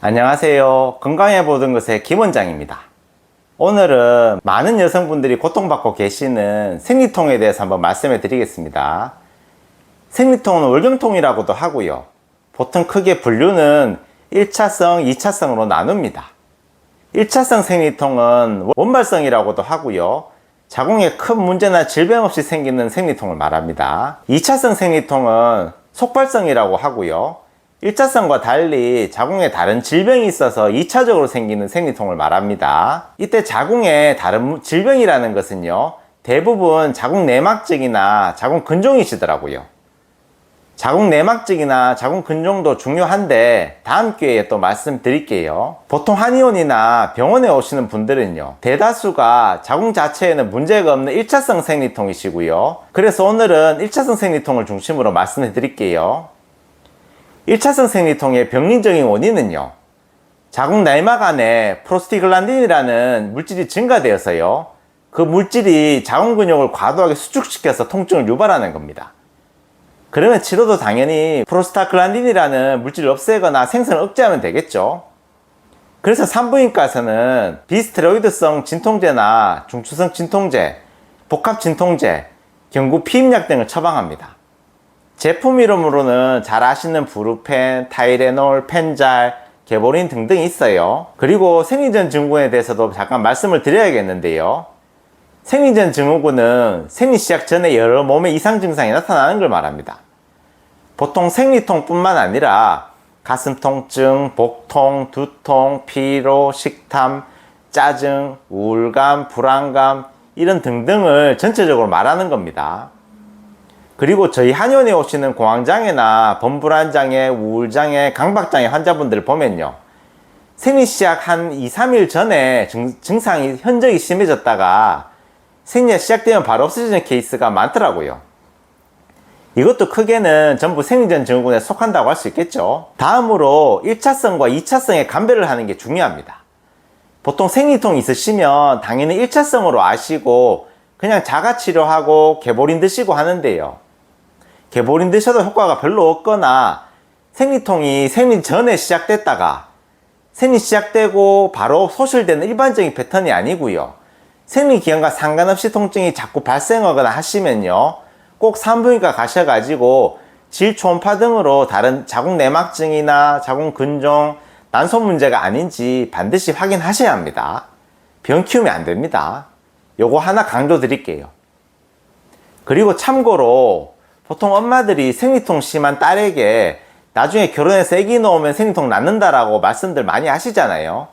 안녕하세요. 건강해 보던 것의 김원장입니다. 오늘은 많은 여성분들이 고통받고 계시는 생리통에 대해서 한번 말씀해 드리겠습니다. 생리통은 월경통이라고도 하고요. 보통 크게 분류는 1차성, 2차성으로 나눕니다. 1차성 생리통은 원발성이라고도 하고요. 자궁에 큰 문제나 질병 없이 생기는 생리통을 말합니다. 2차성 생리통은 속발성이라고 하고요. 1차성과 달리 자궁에 다른 질병이 있어서 2차적으로 생기는 생리통을 말합니다. 이때 자궁에 다른 질병이라는 것은요, 대부분 자궁 내막증이나 자궁 근종이시더라고요. 자궁 내막증이나 자궁 근종도 중요한데 다음 기회에 또 말씀드릴게요. 보통 한의원이나 병원에 오시는 분들은요, 대다수가 자궁 자체에는 문제가 없는 1차성 생리통이시고요. 그래서 오늘은 1차성 생리통을 중심으로 말씀해 드릴게요. 1차성 생리통의 병리적인 원인은요, 자궁 내막 안에 프로스티글란딘이라는 물질이 증가되어서요, 그 물질이 자궁 근육을 과도하게 수축시켜서 통증을 유발하는 겁니다. 그러면 치료도 당연히 프로스타글란딘이라는 물질을 없애거나 생성을 억제하면 되겠죠. 그래서 산부인과에서는 비스테로이드성 진통제나 중추성 진통제, 복합 진통제, 경구 피임약 등을 처방합니다. 제품 이름으로는 잘 아시는 브루펜, 타이레놀, 펜잘, 게보린 등등이 있어요. 그리고 생리전 증후군에 대해서도 잠깐 말씀을 드려야겠는데요. 생리전 증후군은 생리 시작 전에 여러 몸의 이상 증상이 나타나는 걸 말합니다. 보통 생리통뿐만 아니라 가슴 통증, 복통, 두통, 피로, 식탐, 짜증, 우울감, 불안감 이런 등등을 전체적으로 말하는 겁니다. 그리고 저희 한의원에 오시는 공황장애나 범불안장애, 우울장애, 강박장애 환자분들을 보면요, 생리 시작 한 2, 3일 전에 증상이 현저히 심해졌다가 생리가 시작되면 바로 없어지는 케이스가 많더라고요. 이것도 크게는 전부 생리전 증후군에 속한다고 할 수 있겠죠. 다음으로 1차성과 2차성의 감별을 하는 게 중요합니다. 보통 생리통이 있으시면 당연히 1차성으로 아시고 그냥 자가치료하고 게보린 드시고 하는데요, 게보린 드셔도 효과가 별로 없거나 생리통이 생리 전에 시작됐다가 생리 시작되고 바로 소실되는 일반적인 패턴이 아니고요, 생리 기간과 상관없이 통증이 자꾸 발생하거나 하시면요, 꼭 산부인과 가셔가지고 질 초음파 등으로 다른 자궁 내막증이나 자궁 근종, 난소 문제가 아닌지 반드시 확인하셔야 합니다. 병 키우면 안 됩니다. 요거 하나 강조 드릴게요. 그리고 참고로 보통 엄마들이 생리통 심한 딸에게 나중에 결혼해서 아기 낳으면 생리통 낫는다라고 말씀들 많이 하시잖아요.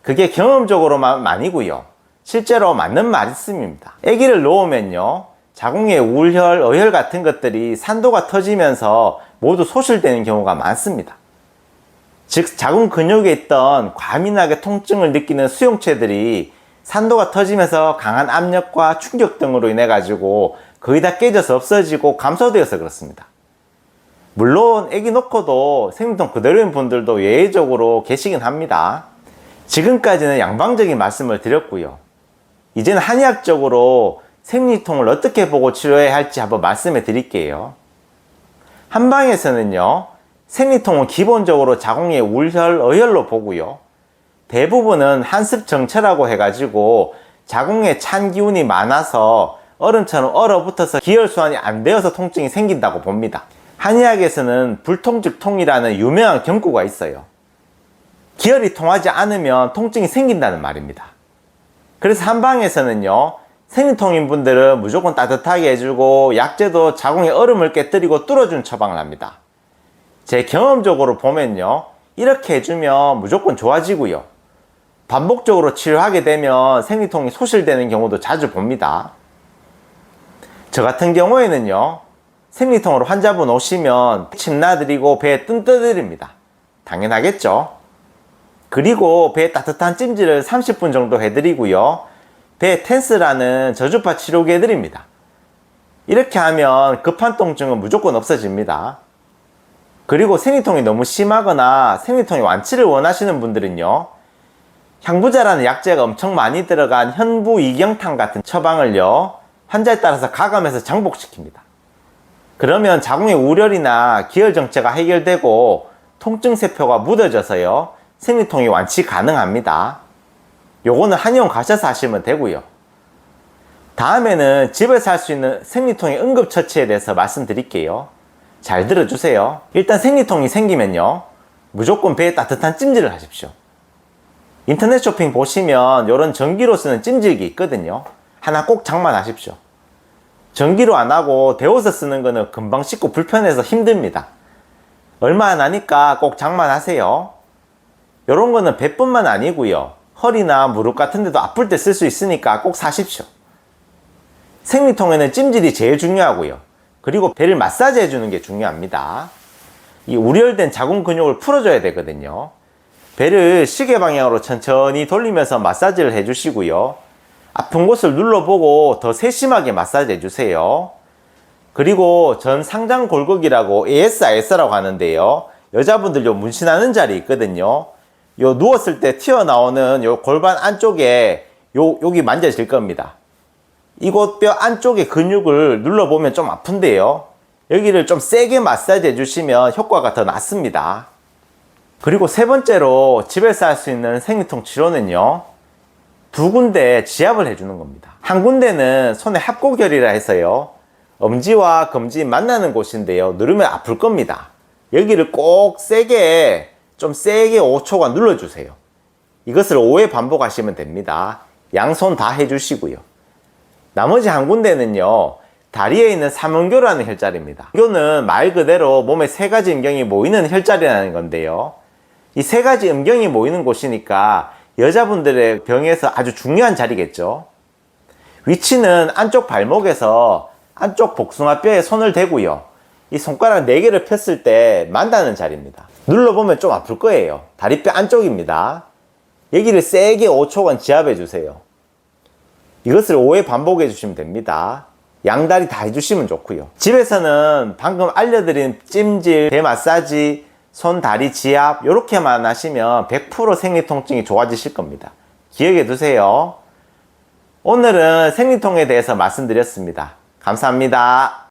그게 경험적으로만 아니고요, 실제로 맞는 말씀입니다. 아기를 놓으면요, 자궁에 우울혈, 어혈 같은 것들이 산도가 터지면서 모두 소실되는 경우가 많습니다. 즉 자궁 근육에 있던 과민하게 통증을 느끼는 수용체들이 산도가 터지면서 강한 압력과 충격 등으로 인해 가지고 거의 다 깨져서 없어지고 감소되어서 그렇습니다. 물론 아기 놓고도 생리통 그대로인 분들도 예외적으로 계시긴 합니다. 지금까지는 양방적인 말씀을 드렸고요, 이제는 한의학적으로 생리통을 어떻게 보고 치료해야 할지 한번 말씀해 드릴게요. 한방에서는요, 생리통은 기본적으로 자궁의 우울혈, 어혈로 보고요, 대부분은 한습정체라고 해가지고 자궁에 찬 기운이 많아서 얼음처럼 얼어붙어서 기혈순환이 안 되어서 통증이 생긴다고 봅니다. 한의학에서는 불통즉통이라는 유명한 경구가 있어요. 기혈이 통하지 않으면 통증이 생긴다는 말입니다. 그래서 한방에서는요, 생리통인 분들은 무조건 따뜻하게 해주고 약재도 자궁의 얼음을 깨뜨리고 뚫어준 처방을 합니다. 제 경험적으로 보면요, 이렇게 해주면 무조건 좋아지고요, 반복적으로 치료하게 되면 생리통이 소실되는 경우도 자주 봅니다. 저 같은 경우에는요, 생리통으로 환자분 오시면 침 놔드리고 배에 뜸 떠드립니다. 당연하겠죠. 그리고 배에 따뜻한 찜질을 30분 정도 해드리고요, 배에 텐스라는 저주파 치료기 해드립니다. 이렇게 하면 급한 통증은 무조건 없어집니다. 그리고 생리통이 너무 심하거나 생리통의 완치를 원하시는 분들은요, 향부자라는 약재가 엄청 많이 들어간 현부이경탕 같은 처방을요, 환자에 따라서 가감해서 장복시킵니다. 그러면 자궁의 우울혈이나 기혈정체가 해결되고 통증세포가 묻어져서요, 생리통이 완치 가능합니다. 요거는 한의원 가셔서 하시면 되고요. 다음에는 집에서 할 수 있는 생리통의 응급처치에 대해서 말씀드릴게요. 잘 들어주세요. 일단 생리통이 생기면요, 무조건 배에 따뜻한 찜질을 하십시오. 인터넷 쇼핑 보시면 이런 전기로 쓰는 찜질기 있거든요. 하나 꼭 장만하십시오. 전기로 안 하고 데워서 쓰는 거는 금방 씻고 불편해서 힘듭니다. 얼마 안 하니까 꼭 장만하세요. 이런 거는 배뿐만 아니고요, 허리나 무릎 같은 데도 아플 때 쓸 수 있으니까 꼭 사십시오. 생리통에는 찜질이 제일 중요하고요. 그리고 배를 마사지 해주는 게 중요합니다. 이 우렬된 자궁 근육을 풀어줘야 되거든요. 배를 시계 방향으로 천천히 돌리면서 마사지를 해주시고요. 아픈 곳을 눌러보고 더 세심하게 마사지 해주세요. 그리고 전 상장 골격이라고 ASIS라고 하는데요. 여자분들 요 문신하는 자리 있거든요. 요 누웠을 때 튀어나오는 요 골반 안쪽에 여기 만져질 겁니다. 이곳 뼈 안쪽의 근육을 눌러보면 좀 아픈데요. 여기를 좀 세게 마사지 해주시면 효과가 더 낫습니다. 그리고 세 번째로 집에서 할 수 있는 생리통 치료는요, 두 군데 지압을 해주는 겁니다. 한 군데는 손의 합고결이라 해서요, 엄지와 검지 만나는 곳인데요, 누르면 아플 겁니다. 여기를 꼭 세게, 좀 세게 5초간 눌러주세요. 이것을 5회 반복하시면 됩니다. 양손 다 해주시고요. 나머지 한 군데는요, 다리에 있는 삼음교라는 혈자리입니다. 이거는 말 그대로 몸에 세 가지 음경이 모이는 혈자리라는 건데요, 이 세 가지 음경이 모이는 곳이니까 여자분들의 병에서 아주 중요한 자리겠죠. 위치는 안쪽 발목에서 안쪽 복숭아뼈에 손을 대고요, 이 손가락 4개를 폈을 때 만나는 자리입니다. 눌러보면 좀 아플 거예요. 다리뼈 안쪽입니다. 여기를 세게 5초간 지압해 주세요. 이것을 5회 반복해 주시면 됩니다. 양다리 다 해주시면 좋고요. 집에서는 방금 알려드린 찜질, 배 마사지, 손, 다리 지압 이렇게만 하시면 100% 생리통증이 좋아지실 겁니다. 기억해 두세요. 오늘은 생리통에 대해서 말씀드렸습니다. 감사합니다.